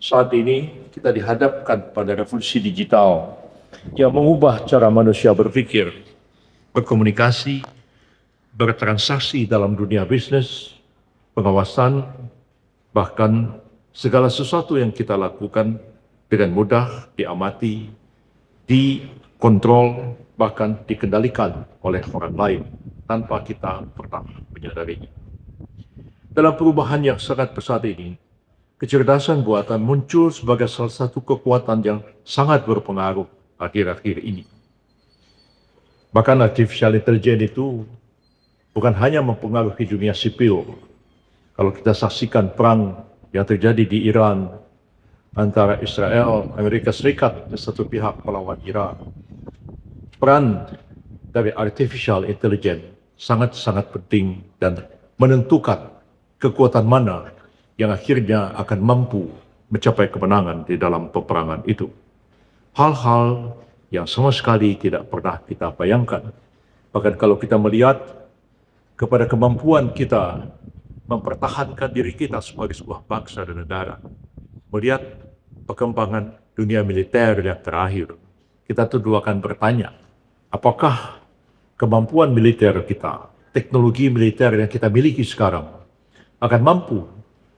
Saat ini kita dihadapkan pada revolusi digital yang mengubah cara manusia berpikir, berkomunikasi, bertransaksi dalam dunia bisnis, pengawasan, bahkan segala sesuatu yang kita lakukan dengan mudah diamati, dikontrol, bahkan dikendalikan oleh orang lain tanpa kita pernah menyadarinya. Dalam perubahan yang sangat pesat ini, kecerdasan buatan muncul sebagai salah satu kekuatan yang sangat berpengaruh akhir-akhir ini. Bahkan artificial intelligence itu bukan hanya mempengaruhi dunia sipil. Kalau kita saksikan perang yang terjadi di Iran antara Israel, Amerika Serikat dan satu pihak melawan Iran, peran dari artificial intelligence sangat-sangat penting dan menentukan kekuatan mana yang akhirnya akan mampu mencapai kemenangan di dalam peperangan itu. Hal-hal yang sama sekali tidak pernah kita bayangkan. Bahkan kalau kita melihat kepada kemampuan kita mempertahankan diri kita sebagai sebuah bangsa dan negara, melihat perkembangan dunia militer yang terakhir, kita tentu akan bertanya, apakah kemampuan militer kita, teknologi militer yang kita miliki sekarang, akan mampu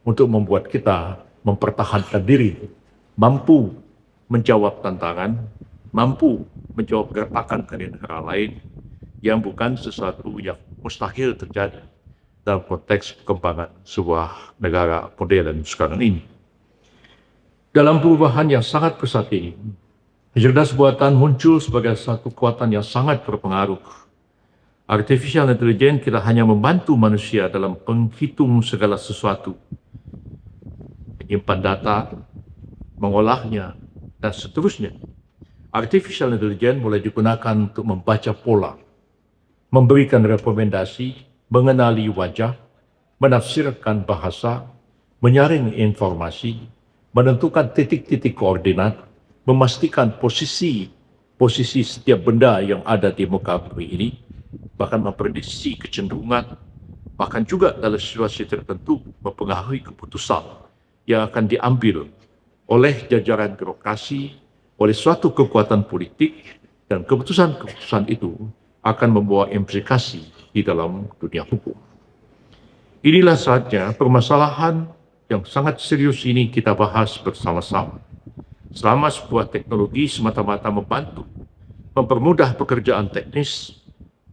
untuk membuat kita mempertahankan diri, mampu menjawab tantangan, mampu menjawab gertakan dari negara lain yang bukan sesuatu yang mustahil terjadi dalam konteks perkembangan sebuah negara modern sekarang ini. Dalam perubahan yang sangat pesat ini, kecerdasan buatan muncul sebagai satu kekuatan yang sangat berpengaruh. Artificial intelligence tidak hanya membantu manusia dalam menghitung segala sesuatu, menyimpan data, mengolahnya, dan seterusnya. Artificial intelligence mulai digunakan untuk membaca pola, memberikan rekomendasi, mengenali wajah, menafsirkan bahasa, menyaring informasi, menentukan titik-titik koordinat, memastikan posisi setiap benda yang ada di muka bumi ini, bahkan memprediksi kecenderungan, bahkan juga dalam situasi tertentu mempengaruhi keputusan yang akan diambil oleh jajaran birokrasi, oleh suatu kekuatan politik, dan keputusan-keputusan itu akan membawa implikasi di dalam dunia hukum. Inilah saatnya permasalahan yang sangat serius ini kita bahas bersama-sama. Selama sebuah teknologi semata-mata membantu, mempermudah pekerjaan teknis,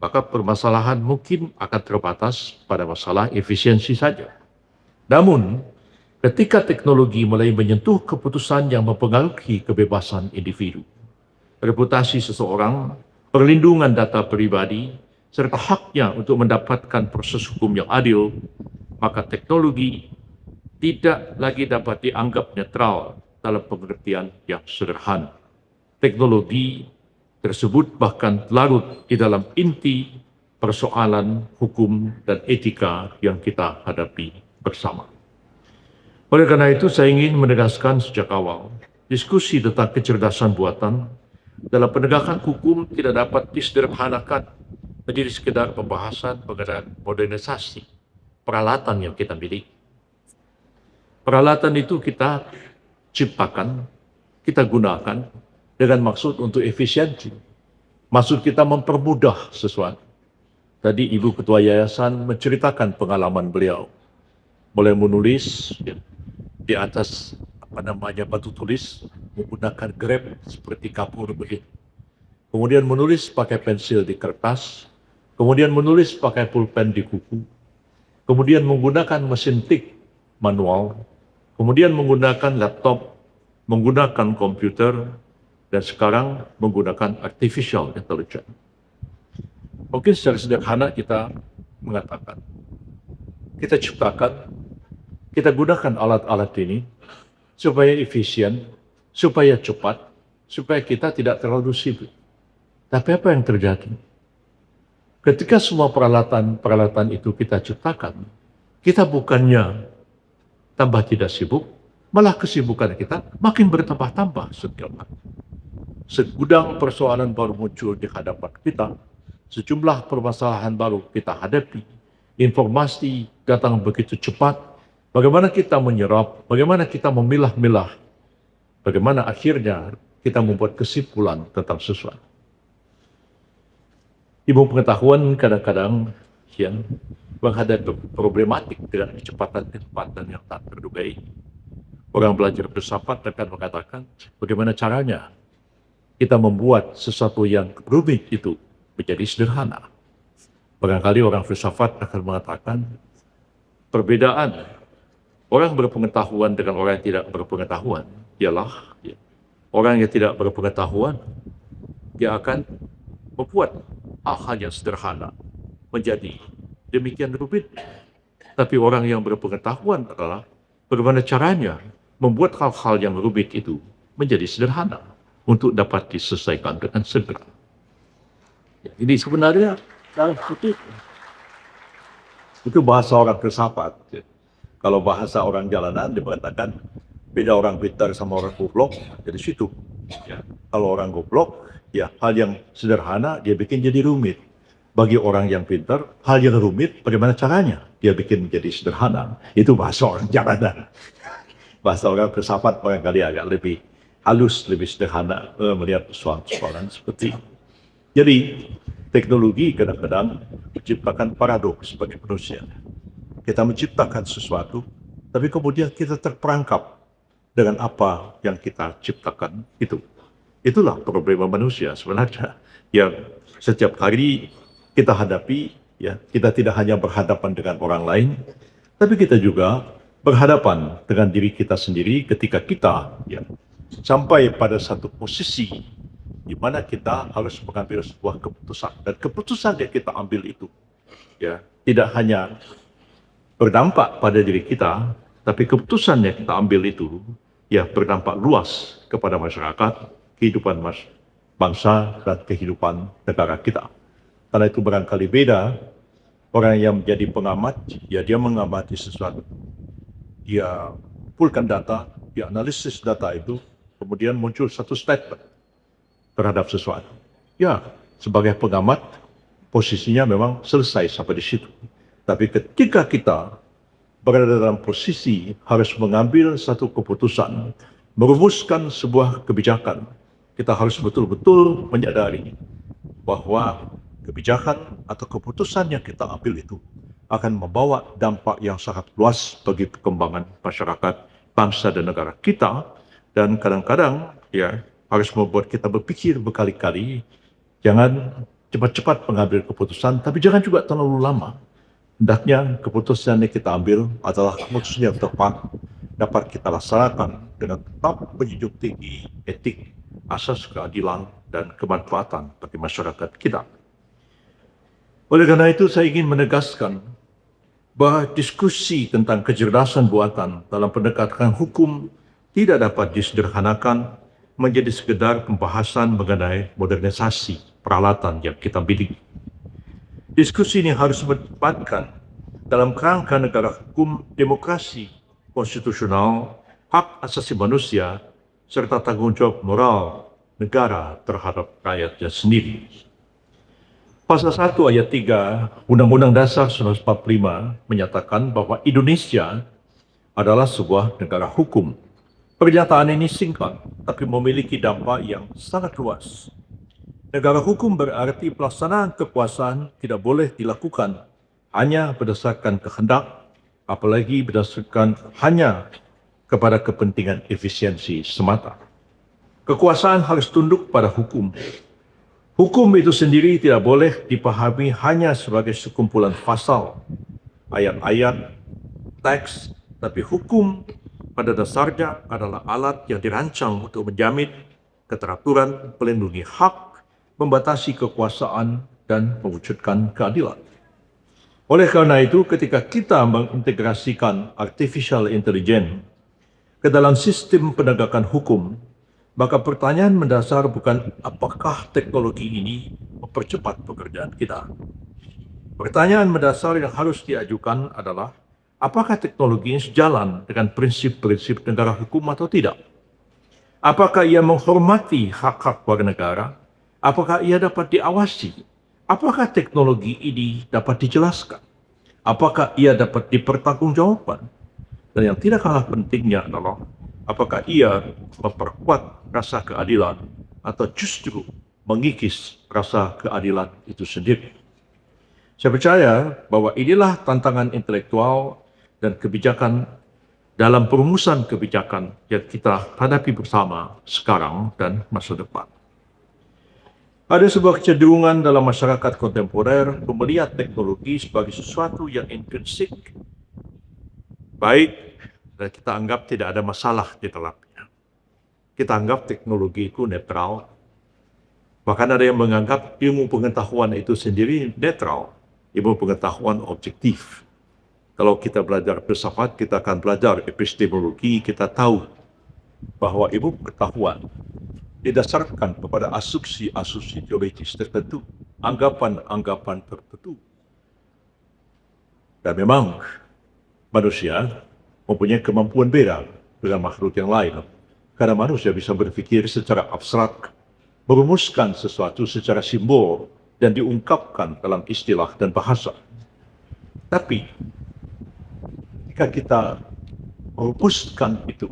maka permasalahan mungkin akan terbatas pada masalah efisiensi saja. Namun, ketika teknologi mulai menyentuh keputusan yang mempengaruhi kebebasan individu, reputasi seseorang, perlindungan data pribadi, serta haknya untuk mendapatkan proses hukum yang adil, maka teknologi tidak lagi dapat dianggap netral dalam pengertian yang sederhana. Teknologi tersebut bahkan larut di dalam inti persoalan hukum dan etika yang kita hadapi bersama. Oleh karena itu, saya ingin menegaskan sejak awal, diskusi tentang kecerdasan buatan dalam penegakan hukum tidak dapat disederhanakan menjadi sekedar pembahasan mengenai modernisasi peralatan yang kita miliki. Peralatan itu kita ciptakan, kita gunakan dengan maksud untuk efisiensi. Maksud kita mempermudah sesuatu. Tadi Ibu Ketua Yayasan menceritakan pengalaman beliau. Boleh menulis di atas batu tulis menggunakan grep seperti kapur begitu. Kemudian menulis pakai pensil di kertas, kemudian menulis pakai pulpen di kuku, kemudian menggunakan mesin tik manual, kemudian menggunakan laptop, menggunakan komputer, dan sekarang menggunakan artificial intelligence. Mungkin secara sederhana kita mengatakan, kita ciptakan, kita gunakan alat-alat ini supaya efisien, supaya cepat, supaya kita tidak terlalu sibuk. Tapi apa yang terjadi? Ketika semua peralatan itu kita ciptakan, kita bukannya tambah tidak sibuk, malah kesibukan kita makin bertambah-tambah setiap hari. Segudang persoalan baru muncul di hadapan kita, sejumlah permasalahan baru kita hadapi, informasi datang begitu cepat, Bagaimana kita menyerap, bagaimana kita memilah-milah, bagaimana akhirnya kita membuat kesimpulan tentang sesuatu. Ilmu pengetahuan kadang-kadang yang menghadapi problematik dengan kecepatan yang tak terduga ini. Orang belajar filsafat akan mengatakan bagaimana caranya kita membuat sesuatu yang rumit itu menjadi sederhana. Barangkali orang filsafat akan mengatakan perbedaan orang berpengetahuan dengan orang yang tidak berpengetahuan ialah orang yang tidak berpengetahuan dia akan membuat hal-hal yang sederhana menjadi demikian rumit. Tapi orang yang berpengetahuan adalah bagaimana caranya membuat hal-hal yang rumit itu menjadi sederhana untuk dapat diselesaikan dengan segera. Ini sebenarnya dalam kutip itu bahasa orang filsafat. Kalau bahasa orang jalanan dikatakan beda orang pintar sama orang goblok dari situ. Ya. Kalau orang goblok, ya hal yang sederhana dia bikin jadi rumit. Bagi orang yang pintar, hal yang rumit bagaimana caranya dia bikin menjadi sederhana. Itu bahasa orang jalanan. Bahasa orang filsafat barangkali agak lebih halus, lebih sederhana melihat persoalan-persoalan seperti ini. Jadi, teknologi kadang-kadang menciptakan paradoks bagi manusia. Kita menciptakan sesuatu, tapi kemudian kita terperangkap dengan apa yang kita ciptakan itu. Itulah problema manusia sebenarnya yang setiap hari kita hadapi. Ya, kita tidak hanya berhadapan dengan orang lain, tapi kita juga berhadapan dengan diri kita sendiri ketika kita sampai pada satu posisi di mana kita harus mengambil sebuah keputusan, dan keputusan yang kita ambil itu tidak hanya berdampak pada diri kita, tapi keputusan yang kita ambil itu berdampak luas kepada masyarakat, kehidupan bangsa dan kehidupan negara kita. Karena itu barangkali beda orang yang menjadi pengamat, dia mengamati sesuatu, dia kumpulkan data, dia analisis data itu, kemudian muncul satu statement terhadap sesuatu. Ya, sebagai pengamat, posisinya memang selesai sampai di situ. Tapi ketika kita berada dalam posisi harus mengambil satu keputusan, merumuskan sebuah kebijakan, kita harus betul-betul menyadari bahwa kebijakan atau keputusan yang kita ambil itu akan membawa dampak yang sangat luas bagi perkembangan masyarakat, bangsa dan negara kita, dan kadang-kadang harus membuat kita berpikir berkali-kali. Jangan cepat-cepat mengambil keputusan, tapi jangan juga terlalu lama. Hendaknya keputusan yang kita ambil adalah keputusan yang tepat, dapat kita laksanakan dengan tetap menjunjung tinggi etik, asas keadilan dan kemanfaatan bagi masyarakat kita. Oleh karena itu saya ingin menegaskan bahwa diskusi tentang kecerdasan buatan dalam pendekatan hukum tidak dapat disederhanakan menjadi sekedar pembahasan mengenai modernisasi peralatan yang kita miliki. Diskusi ini harus ditempatkan dalam kerangka negara hukum, demokrasi, konstitusional, hak asasi manusia, serta tanggung jawab moral negara terhadap rakyatnya sendiri. Pasal 1 ayat 3 Undang-Undang Dasar 1945 menyatakan bahwa Indonesia adalah sebuah negara hukum. Pernyataan ini singkat, tapi memiliki dampak yang sangat luas. Negara hukum berarti pelaksanaan kekuasaan tidak boleh dilakukan hanya berdasarkan kehendak, apalagi berdasarkan hanya kepada kepentingan efisiensi semata. Kekuasaan harus tunduk pada hukum. Hukum itu sendiri tidak boleh dipahami hanya sebagai sekumpulan pasal, ayat-ayat, teks, tapi hukum pada dasarnya adalah alat yang dirancang untuk menjamin keteraturan, melindungi hak, membatasi kekuasaan, dan mewujudkan keadilan. Oleh karena itu, ketika kita mengintegrasikan artificial intelligence ke dalam sistem penegakan hukum, maka pertanyaan mendasar bukan apakah teknologi ini mempercepat pekerjaan kita. Pertanyaan mendasar yang harus diajukan adalah apakah teknologi ini sejalan dengan prinsip-prinsip negara hukum atau tidak? Apakah ia menghormati hak-hak warga negara? Apakah ia dapat diawasi? Apakah teknologi ini dapat dijelaskan? Apakah ia dapat dipertanggungjawabkan? Dan yang tidak kalah pentingnya adalah apakah ia memperkuat rasa keadilan atau justru mengikis rasa keadilan itu sendiri. Saya percaya bahwa inilah tantangan intelektual dan kebijakan dalam perumusan kebijakan yang kita hadapi bersama sekarang dan masa depan. Ada sebuah kecenderungan dalam masyarakat kontemporer melihat teknologi sebagai sesuatu yang intrinsik, baik, dan kita anggap tidak ada masalah di dalamnya. Kita anggap teknologi itu netral. Bahkan ada yang menganggap ilmu pengetahuan itu sendiri netral, ilmu pengetahuan objektif. Kalau kita belajar filsafat, kita akan belajar epistemologi, kita tahu bahwa ilmu pengetahuan didasarkan kepada asumsi-asumsi teoritis tertentu, anggapan-anggapan tertentu. Dan memang manusia mempunyai kemampuan beda dengan makhluk yang lain. Karena manusia bisa berpikir secara abstrak, merumuskan sesuatu secara simbol, dan diungkapkan dalam istilah dan bahasa. Tapi, jika kita merumuskan itu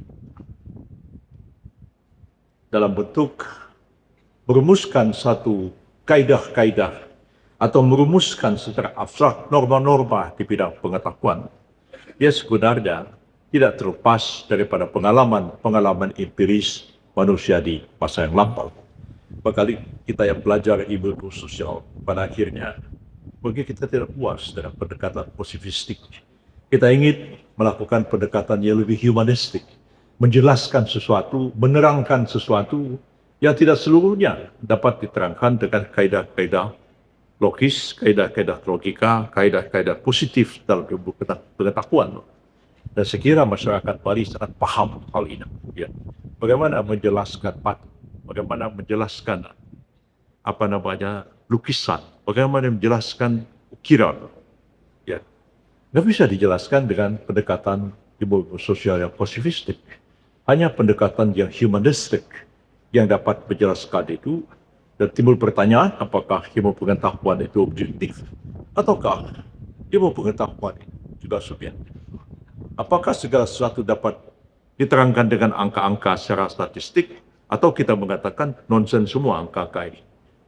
dalam bentuk merumuskan satu kaidah-kaidah atau merumuskan secara abstrak norma-norma di bidang pengetahuan, dia sebenarnya tidak terlepas daripada pengalaman empiris manusia di masa yang lampau. Bakal kita yang belajar ilmu sosial, pada akhirnya mungkin kita tidak puas dengan pendekatan positivistik. Kita ingin melakukan pendekatan yang lebih humanistik, menjelaskan sesuatu, menerangkan sesuatu yang tidak seluruhnya dapat diterangkan dengan kaidah-kaidah logis, kaidah-kaidah logika, kaidah-kaidah positif dalam ilmu pengetahuan. Dan saya kira masyarakat Bali sangat paham hal ini. Ya. Bagaimana menjelaskan patung, bagaimana menjelaskan lukisan, bagaimana menjelaskan ukiran. Ya. Nggak bisa dijelaskan dengan pendekatan ilmu sosial yang positivistik. Hanya pendekatan yang humanistik yang dapat menjelaskan itu, dan timbul pertanyaan apakah ilmu pengetahuan itu objektif ataukah ilmu pengetahuan itu juga subjektif. Apakah segala sesuatu dapat diterangkan dengan angka-angka secara statistik atau kita mengatakan nonsens semua angka-angka ini.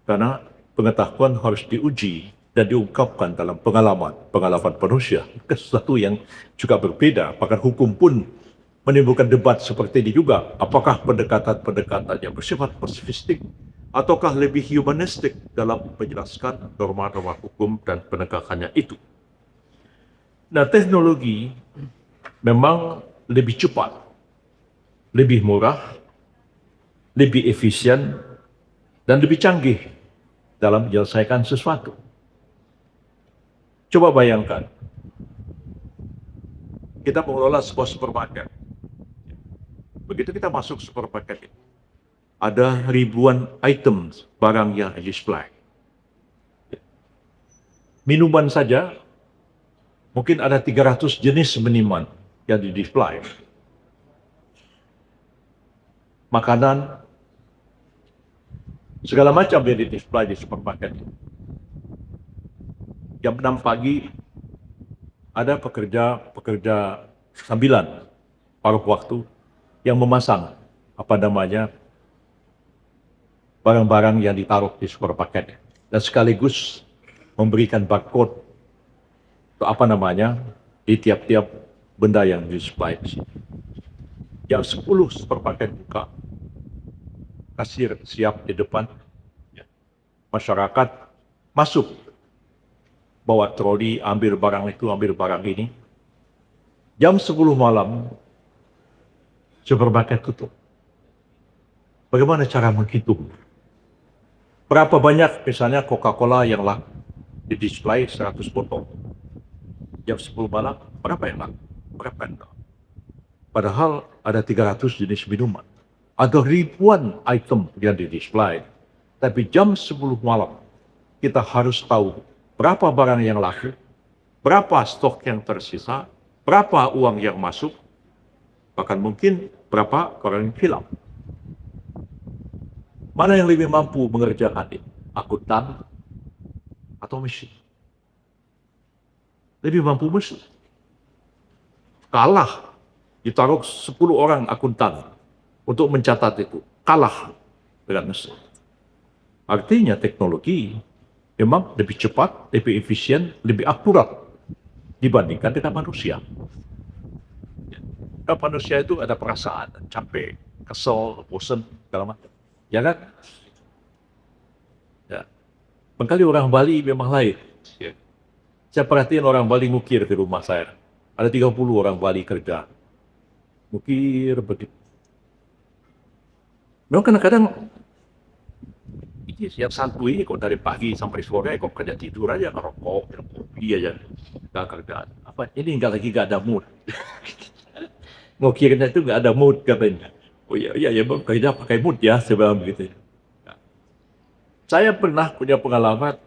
Karena pengetahuan harus diuji dan diungkapkan dalam pengalaman manusia. Sesuatu yang juga berbeda, bahkan hukum pun menimbulkan debat seperti ini juga. Apakah pendekatan-pendekatan yang bersifat positivistik ataukah lebih humanistik dalam menjelaskan norma-norma hukum dan penegakannya itu. Nah, teknologi memang lebih cepat, lebih murah, lebih efisien, dan lebih canggih dalam menyelesaikan sesuatu. Coba bayangkan, kita mengelola sebuah supermarket. Begitu kita masuk supermarket itu, ada ribuan item barang yang display. Minuman saja, mungkin ada 300 jenis minuman yang di-display. Makanan, segala macam yang di-display di supermarket. Jam 6 pagi, ada pekerja sambilan paruh waktu yang memasang barang-barang yang ditaruh di supermarket dan sekaligus memberikan barcode di tiap-tiap benda yang display. Jam 10 supermarket buka, kasir siap di depan, masyarakat masuk, bawa troli, ambil barang itu, ambil barang ini. Jam 10 malam, supermarket tutup. Bagaimana cara menghitung? Berapa banyak misalnya Coca-Cola yang laku di display 100 botol. Jam 10 malam, berapa yang laku? Berapa yang laku? Padahal ada 300 jenis minuman. Ada ribuan item yang di display. Tapi jam 10 malam, kita harus tahu berapa barang yang laku, berapa stok yang tersisa, berapa uang yang masuk, bahkan mungkin berapa orang yang hilang. Mana yang lebih mampu mengerjakan ini? Akuntan atau mesin? Lebih mampu mesin. Kalah ditaruh 10 orang akuntan untuk mencatat itu, kalah dengan mesin. Artinya teknologi memang lebih cepat, lebih efisien, lebih akurat dibandingkan dengan manusia. Kan manusia itu ada perasaan, capek, kesel, bosan, segala macam. Ya kan? Ya. Barangkali orang Bali memang lain. Ya. Saya perhatiin orang Bali ngukir di rumah saya. Ada 30 orang Bali kerja. Ngukir begitu. Memang kadang-kadang ini yang satu ini kok dari pagi sampai sore kok kerja tidur aja, ngerokok, minum kopi aja. Gak kerjaan. Apa ini gak ada mood. Ngukirnya itu gak ada mood katanya. Oh iya, ya bang, kerja pakai mood ya, sebab begitu. Saya pernah punya pengalaman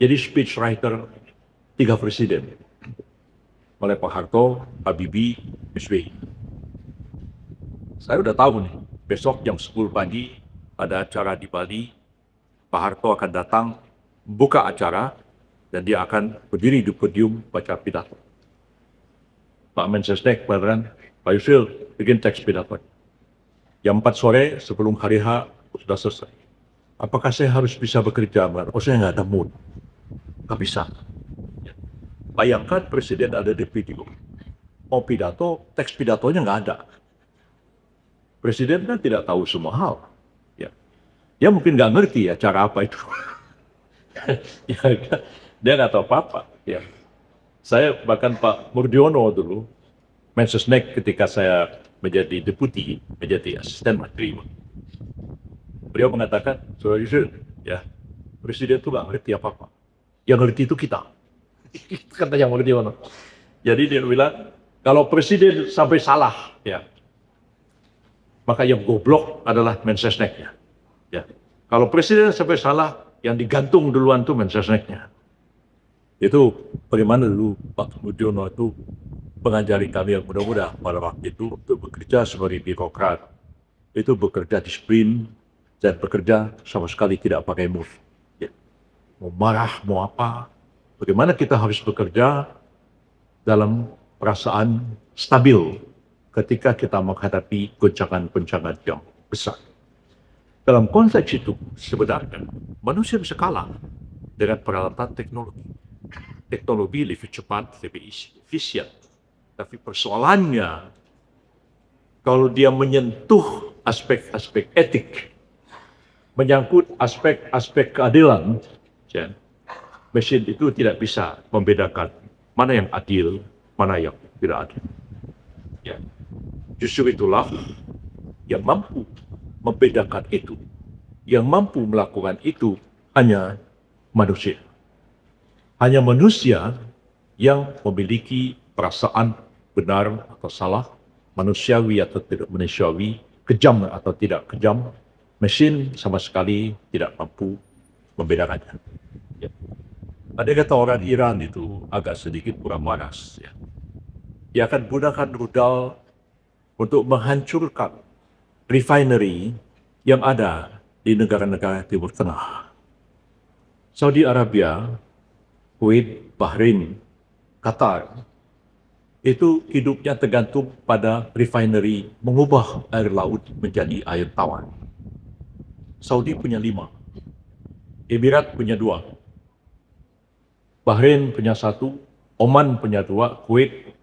jadi speech writer 3 presiden. Oleh Pak Harto, Habibie, SBY. Saya udah tahu nih, besok jam 10 pagi ada acara di Bali. Pak Harto akan datang, buka acara, dan dia akan berdiri di podium baca pidato. Pak Mensesnek beneran, Pak Yusril bikin teks pidato. Jam 4 sore sebelum hari H sudah selesai. Apakah saya harus bisa bekerja? Oh, saya nggak ada mood. Nggak bisa. Bayangkan presiden ada di video. Mau pidato, teks pidatonya nggak ada. Presiden kan tidak tahu semua hal. Ya. Dia mungkin nggak ngerti ya cara apa itu. Ya, dia nggak tahu apa-apa. Ya. Saya bahkan Pak Murdiono dulu, Mensesnek ketika saya menjadi deputi, menjadi asisten menteri. Beliau mengatakan, Saudara Yusril, ya, presiden itu nggak ngerti apa-apa. Yang ngerti itu kita. Katanya Murdiono. Jadi dia bilang, kalau presiden sampai salah, ya, maka yang goblok adalah Mensesneknya. Ya. Kalau presiden sampai salah, yang digantung duluan tuh Mensesneknya. Itu bagaimana dulu Pak Murdiono itu mengajari kami yang muda-muda pada waktu itu untuk bekerja sebagai birokrat. Itu bekerja disiplin dan bekerja sama sekali tidak pakai mood. Ya. Mau marah, mau apa, bagaimana kita harus bekerja dalam perasaan stabil ketika kita menghadapi goncangan-goncangan yang besar. Dalam konteks itu sebenarnya manusia bisa kalah dengan peralatan teknologi. Teknologi lebih cepat, lebih efisien. Tapi persoalannya kalau dia menyentuh aspek-aspek etik, menyangkut aspek-aspek keadilan, ya, mesin itu tidak bisa membedakan mana yang adil, mana yang tidak adil. Ya. Justru itulah yang mampu membedakan itu, yang mampu melakukan itu hanya manusia. Hanya manusia yang memiliki perasaan benar atau salah, manusiawi atau tidak manusiawi, kejam atau tidak kejam. Mesin sama sekali tidak mampu membedakannya. Ya. Ada kata orang Iran itu agak sedikit kurang waras. Ya. Dia akan gunakan rudal untuk menghancurkan refinery yang ada di negara-negara Timur Tengah. Saudi Arabia, Kuwait, Bahrain, Qatar, itu hidupnya tergantung pada refinery mengubah air laut menjadi air tawar. Saudi punya 5, Emirat punya 2, Bahrain punya 1, Oman punya 2, Kuwait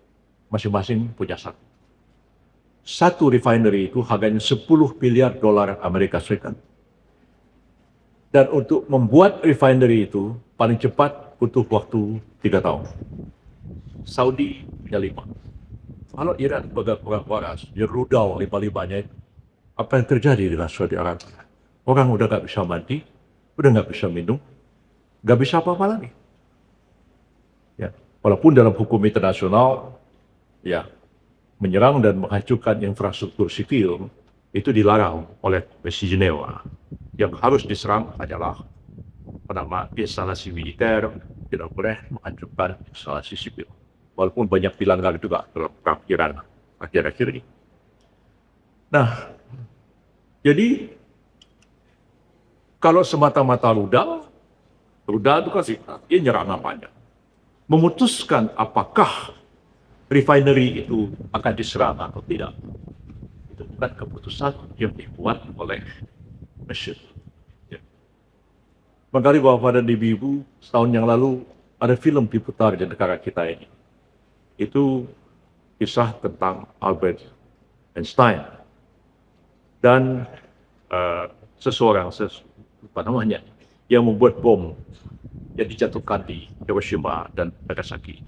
masing-masing punya 1. Satu refinery itu harganya 10 miliar dolar Amerika Serikat. Dan untuk membuat refinery itu paling cepat butuh waktu 3 tahun. Saudi punya 5. Kalau Iran agak kurang waras, dia rudal 5-5-nya, apa yang terjadi dengan Saudi Arabia? Orang udah nggak bisa mandi, udah nggak bisa minum, nggak bisa apa-apa lagi. Ya. Walaupun dalam hukum internasional, ya, menyerang dan menghancurkan infrastruktur sipil itu dilarang oleh Konvensi Jenewa. Yang harus diserang adalah instalasi militer, tidak boleh menghancurkan instalasi sipil. Walaupun banyak pelanggar juga dalam perang akhir-akhir ini. Nah, jadi kalau semata-mata rudal itu kan dia nyerang apanya? Memutuskan apakah refinery itu akan diserang atau tidak. Itu bukan keputusan yang dibuat oleh mesin. Ya. Barangkali Bapak dan Ibu, setahun yang lalu ada film diputar di negara kita ini. Itu kisah tentang Albert Einstein dan seseorang, apa namanya, yang membuat bom yang dijatuhkan di Hiroshima dan Nagasaki.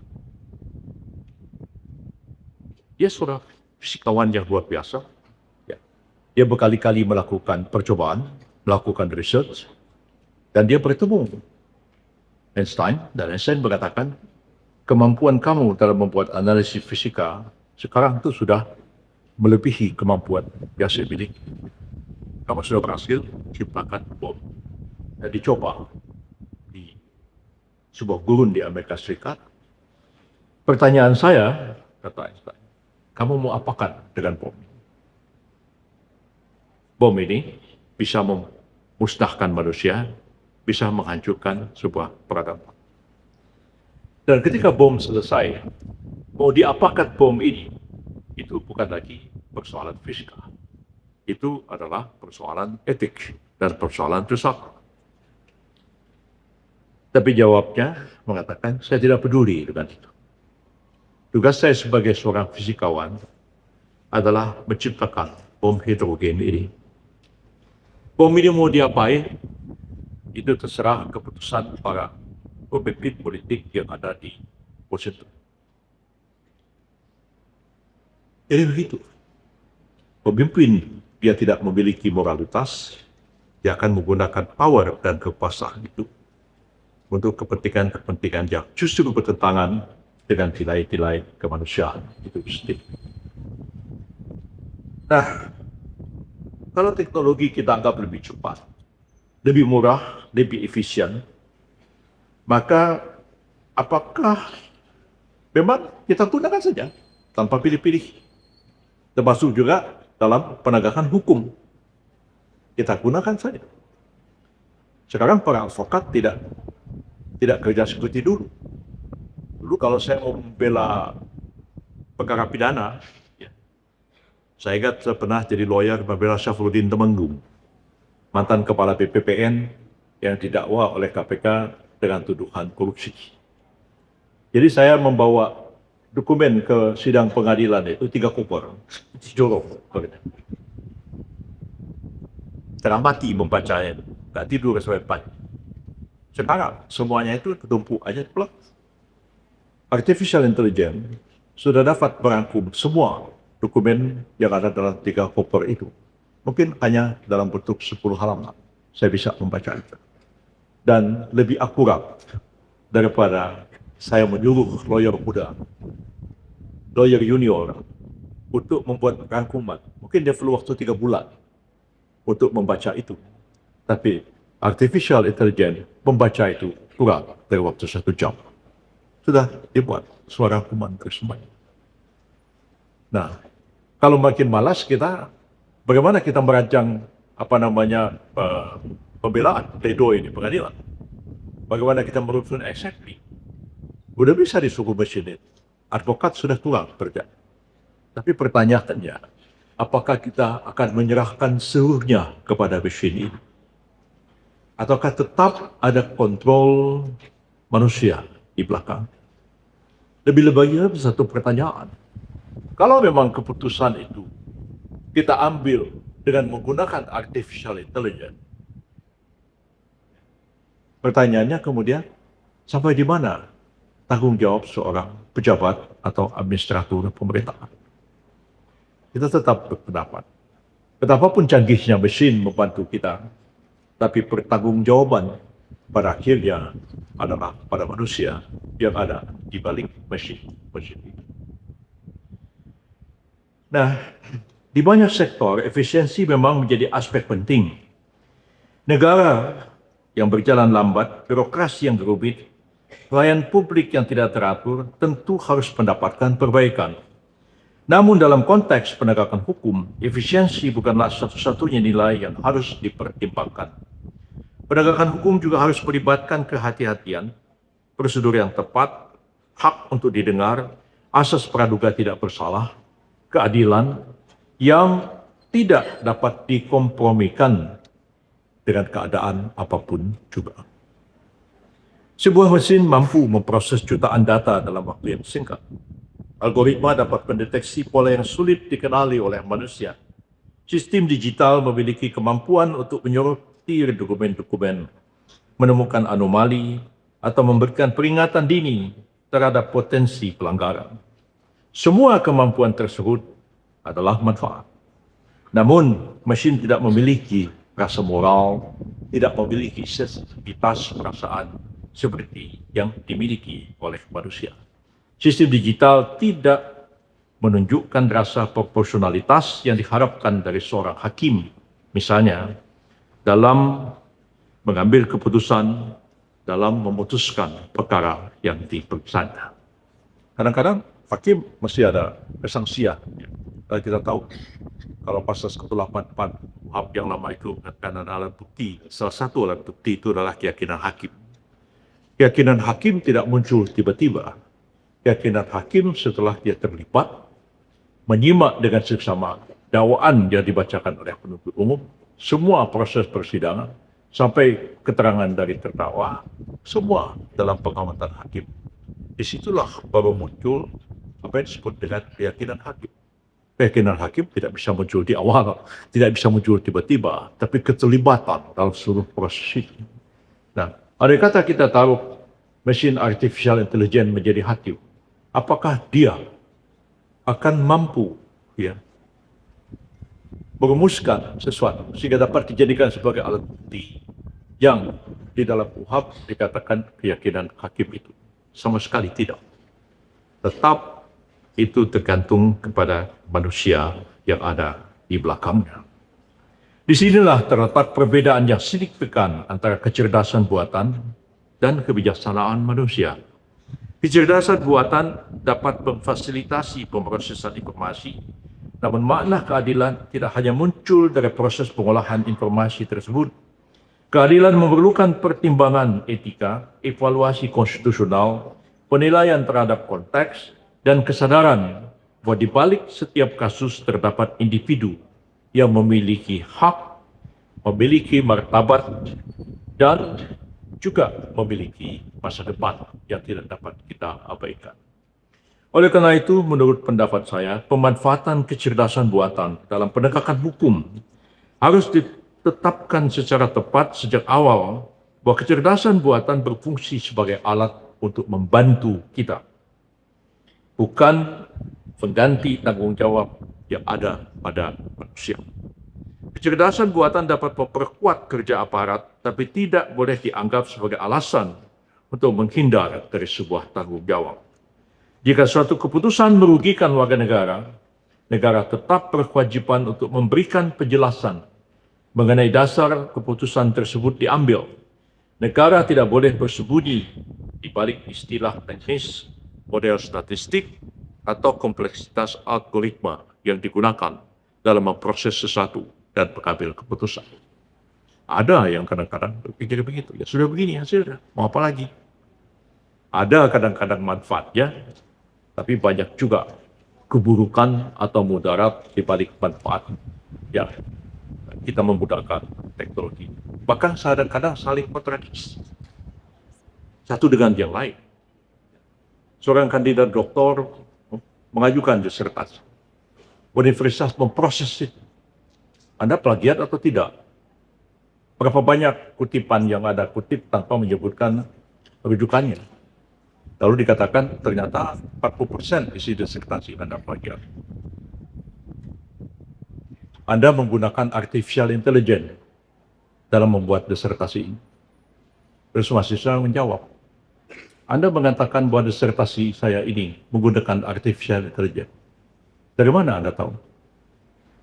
Dia seorang fisikawan yang luar biasa. Ya. Dia berkali-kali melakukan percobaan, melakukan research, dan dia bertemu Einstein, dan Einstein berkatakan, kemampuan kamu dalam membuat analisis fisika sekarang itu sudah melebihi kemampuan yang saya miliki. Kamu sudah berhasil menciptakan bom. Dan dicoba di sebuah gurun di Amerika Serikat. Pertanyaan saya, kata Einstein, kamu mau apakan dengan bom ini? Bom ini bisa memusnahkan manusia, bisa menghancurkan sebuah peradaban. Dan ketika bom selesai, mau diapakan bom ini, itu bukan lagi persoalan fisika. Itu adalah persoalan etik dan persoalan filsafat. Tapi jawabnya mengatakan, saya tidak peduli dengan itu. Tugas saya sebagai seorang fisikawan adalah menciptakan bom hidrogen ini. Bom ini mau diapain, itu terserah keputusan para pemimpin politik yang ada di Washington. Jadi begitu. Pemimpin dia tidak memiliki moralitas, dia akan menggunakan power dan kekuasaan itu untuk kepentingan-kepentingan yang justru bertentangan dengan nilai-nilai kemanusiaan itu sendiri. Nah, kalau teknologi kita anggap lebih cepat, lebih murah, lebih efisien, maka apakah memang kita gunakan saja tanpa pilih-pilih? Termasuk juga dalam penegakan hukum. Kita gunakan saja. Sekarang para advokat tidak kerja seperti dulu. Dulu kalau saya mau membela perkara pidana, ya, saya ingat saya pernah jadi lawyer membela Syafruddin Temenggung, mantan kepala BPPN yang didakwa oleh KPK dengan tuduhan korupsi. Jadi saya membawa dokumen ke sidang pengadilan itu 3 koper, dijolok. Setengah mati membacanya, nggak tidur sampai pagi. Sekarang semuanya itu tertumpuk aja plek. Artificial Intelligence sudah dapat merangkum semua dokumen yang ada dalam 3 koper itu. Mungkin hanya dalam bentuk 10 halaman saya bisa membaca itu. Dan lebih akurat daripada saya menyuruh lawyer muda, lawyer junior, untuk membuat rangkuman. Mungkin dia perlu waktu 3 bulan untuk membaca itu. Tapi Artificial Intelligence membaca itu kurang dari waktu 1 jam. Sudah dibuat suara rangkuman semuanya. Nah, kalau makin malas kita, bagaimana kita merancang pembelaan pledoi di pengadilan? Bagaimana kita merumuskan exactly? Udah bisa disuruh mesin itu. Advokat sudah kurang kerja. Tapi pertanyaannya, apakah kita akan menyerahkan seluruhnya kepada mesin ini? Ataukah tetap ada kontrol manusia di belakang? Lebih-lebihnya satu pertanyaan. Kalau memang keputusan itu kita ambil dengan menggunakan artificial intelligence, pertanyaannya kemudian, sampai di mana tanggung jawab seorang pejabat atau administrator pemerintahan? Kita tetap berpendapat, betapapun canggihnya mesin membantu kita, tapi pertanggungjawaban pada akhirnya adalah pada manusia yang ada di balik mesin itu. Nah, di banyak sektor, efisiensi memang menjadi aspek penting. Negara yang berjalan lambat, birokrasi yang rumit, pelayanan publik yang tidak teratur, tentu harus mendapatkan perbaikan. Namun dalam konteks penegakan hukum, efisiensi bukanlah satu-satunya nilai yang harus dipertimbangkan. Penegakan hukum juga harus melibatkan kehati-hatian, prosedur yang tepat, hak untuk didengar, asas praduga tidak bersalah, keadilan yang tidak dapat dikompromikan dengan keadaan apapun juga. Sebuah mesin mampu memproses jutaan data dalam waktu yang singkat. Algoritma dapat mendeteksi pola yang sulit dikenali oleh manusia. Sistem digital memiliki kemampuan untuk menyoroti dokumen-dokumen, menemukan anomali, atau memberikan peringatan dini terhadap potensi pelanggaran. Semua kemampuan tersebut adalah manfaat. Namun, mesin tidak memiliki rasa moral, tidak memiliki sensitivitas perasaan seperti yang dimiliki oleh manusia. Sistem digital tidak menunjukkan rasa proporsionalitas yang diharapkan dari seorang hakim, misalnya dalam mengambil keputusan dalam memutuskan perkara yang diperiksa. Kadang-kadang hakim mesti ada kesangsian. Dan kita tahu kalau pasal 184 KUHP yang lama itu mengatakan alat bukti, salah satu alat bukti itu adalah keyakinan hakim. Keyakinan hakim tidak muncul tiba-tiba. Keyakinan hakim setelah dia terlibat, menyimak dengan seksama dakwaan yang dibacakan oleh penuntut umum, semua proses persidangan, sampai keterangan dari terdakwa, semua dalam pengamatan hakim. Disitulah baru muncul apa yang disebut dengan keyakinan hakim. Keyakinan hakim tidak bisa muncul di awal, tidak bisa muncul tiba-tiba, tapi keterlibatan dalam seluruh proses itu. Nah, andai kata kita taruh mesin artificial intelligence menjadi hakim, apakah dia akan mampu merumuskan sesuatu sehingga dapat dijadikan sebagai alat bukti yang di dalam KUHP dikatakan keyakinan hakim itu? Sama sekali tidak. Tetap itu tergantung kepada manusia yang ada di belakangnya. Disinilah terletak perbedaan yang signifikan antara kecerdasan buatan dan kebijaksanaan manusia. Kecerdasan buatan dapat memfasilitasi pemrosesan informasi, namun makna keadilan tidak hanya muncul dari proses pengolahan informasi tersebut. Keadilan memerlukan pertimbangan etika, evaluasi konstitusional, penilaian terhadap konteks, dan kesadaran bahwa di balik setiap kasus terdapat individu yang memiliki hak, memiliki martabat, dan juga memiliki masa depan yang tidak dapat kita abaikan. Oleh karena itu, menurut pendapat saya, pemanfaatan kecerdasan buatan dalam penegakan hukum harus ditetapkan secara tepat sejak awal bahwa kecerdasan buatan berfungsi sebagai alat untuk membantu kita, bukan pengganti tanggung jawab yang ada pada manusia. Kecerdasan buatan dapat memperkuat kerja aparat, tapi tidak boleh dianggap sebagai alasan untuk menghindar dari sebuah tanggung jawab. Jika suatu keputusan merugikan warga negara, negara tetap berkewajiban untuk memberikan penjelasan mengenai dasar keputusan tersebut diambil. Negara tidak boleh bersembunyi di balik istilah teknis, model statistik, atau kompleksitas algoritma yang digunakan dalam memproses sesuatu dan mengambil keputusan. Ada yang kadang-kadang berpikir begitu, ya sudah begini hasilnya, mau apa lagi? Ada kadang-kadang manfaatnya, tapi banyak juga keburukan atau mudarat di balik manfaat. Ya, kita memudahkan teknologi. Bahkan kadang-kadang saling kontradiksi satu dengan yang lain. Seorang kandidat doktor mengajukan disertasi. Universitas memproses itu. Anda plagiat atau tidak? Berapa banyak kutipan yang Anda kutip tanpa menyebutkan rujukannya? Lalu dikatakan ternyata 40% isi disertasi Anda plagiat. Anda menggunakan artificial intelligence dalam membuat disertasi ini. Terus mahasiswa menjawab, Anda mengatakan bahwa disertasi saya ini menggunakan artificial intelligence. Dari mana Anda tahu?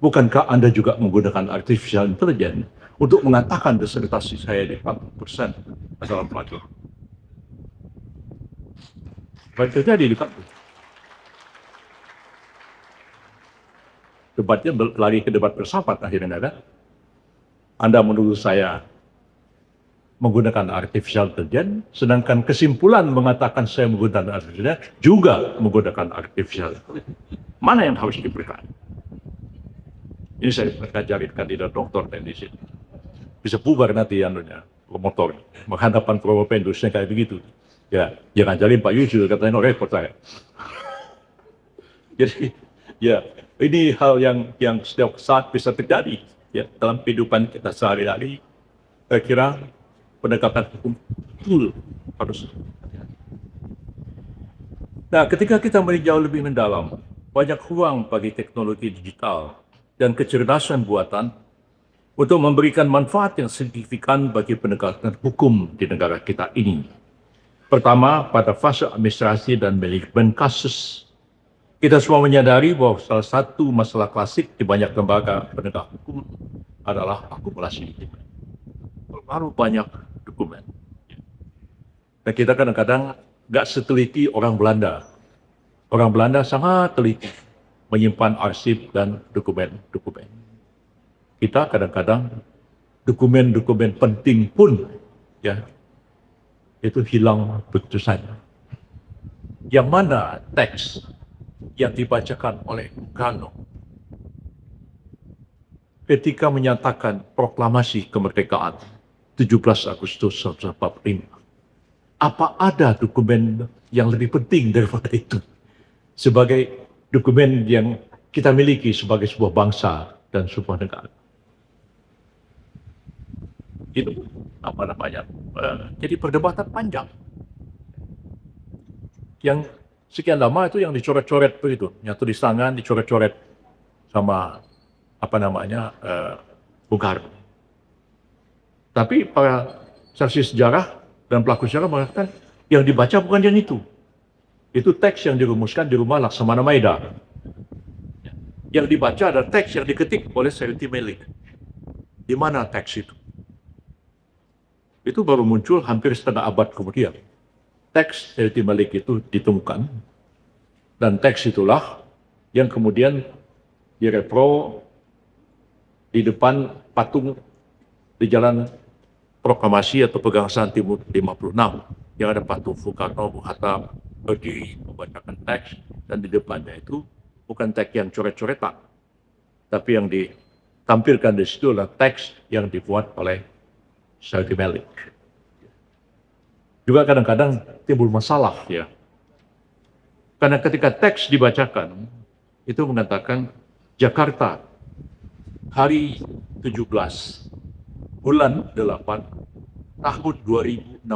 Bukankah Anda juga menggunakan artificial intelligence untuk mengatakan disertasi saya di 40% adalah plagiat? Baik terjadi di kampus. Debatnya lari ke debat bersifat akhirnya kan? Anda menuduh saya menggunakan artificial intelligence, sedangkan kesimpulan mengatakan saya menggunakan artificial intelligence juga menggunakan artificial intelligence. Mana yang harus diberikan? Ini saya ngajarin kandidat doktor di sini. Bisa bubar nanti anunya, motor, menghadapan promopen industri kayak begitu. Ya, jangan ngajarin Pak Yusuf, katanya repot saya. Jadi, ya, ini hal yang setiap saat bisa terjadi ya dalam kehidupan kita sehari-hari. Saya kira penegakan hukum betul harus hati-hati. Nah, ketika kita meninjau lebih mendalam, banyak ruang bagi teknologi digital dan kecerdasan buatan untuk memberikan manfaat yang signifikan bagi penegakan hukum di negara kita ini. Pertama, pada fase administrasi dan manajemen kasus. Kita semua menyadari bahwa salah satu masalah klasik di banyak lembaga penegak hukum adalah akumulasi dokumen. Terlalu banyak dokumen. Dan kita kadang-kadang nggak seteliti orang Belanda. Orang Belanda sangat teliti menyimpan arsip dan dokumen-dokumen. Kita kadang-kadang dokumen-dokumen penting pun ya itu hilang begitu saja. Yang mana teks yang dibacakan oleh Bung Karno ketika menyatakan proklamasi kemerdekaan 17 Agustus 1945. Apa ada dokumen yang lebih penting daripada itu? Sebagai dokumen yang kita miliki sebagai sebuah bangsa dan sebuah negara. Itu apa namanya? Jadi perdebatan panjang. Yang sekian lama itu yang dicoret-coret begitu, yang tulis tangan dicoret-coret sama apa namanya Bung Karno. Tapi para saksi sejarah dan pelaku sejarah mengatakan yang dibaca bukan yang itu. Itu teks yang dirumuskan di rumah Laksamana Maeda. Yang dibaca ada teks yang diketik oleh Sayuti Melik. Di mana teks itu? Itu baru muncul hampir setengah abad kemudian. Teks Sayuti Melik itu ditemukan. Dan teks itulah yang kemudian direpro di depan patung di Jalan Proklamasi atau Pegangsaan Timur 56 yang ada patung Soekarno, Bung Hatta berdiri membacakan teks, dan di depannya itu bukan teks yang coret-coretan, tapi yang ditampilkan di situ adalah teks yang dibuat oleh Sayuti Melik. Juga kadang-kadang timbul masalah ya. Karena ketika teks dibacakan itu mengatakan Jakarta hari 17 bulan 8 tahun 2605.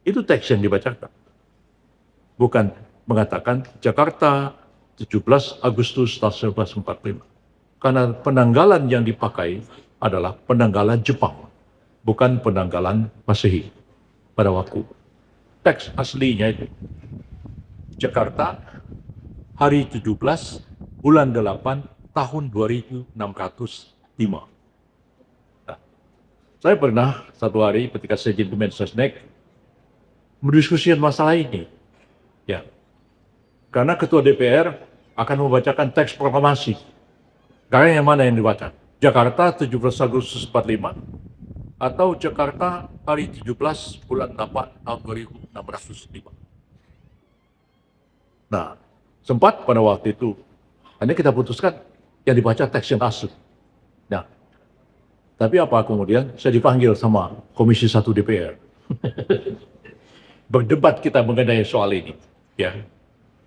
Itu teks yang dibacakan. Bukan mengatakan Jakarta 17 Agustus tahun 1945. Karena penanggalan yang dipakai adalah penanggalan Jepang, bukan penanggalan Masehi pada waktu. Teks aslinya itu Jakarta hari 17 bulan 8 tahun 2605. Saya pernah satu hari ketika saya jadi Mensesnek mendiskusikan masalah ini. Ya. Karena ketua DPR akan membacakan teks proklamasi. Karena yang mana yang dibaca? Jakarta 17 Agustus 45 atau Jakarta hari 17 bulan 8 tahun 2605. Nah, sempat pada waktu itu hanya kita putuskan yang dibaca teks yang asli. Nah, tapi apa kemudian saya dipanggil sama Komisi 1 DPR. Berdebat kita mengenai soal ini. Ya.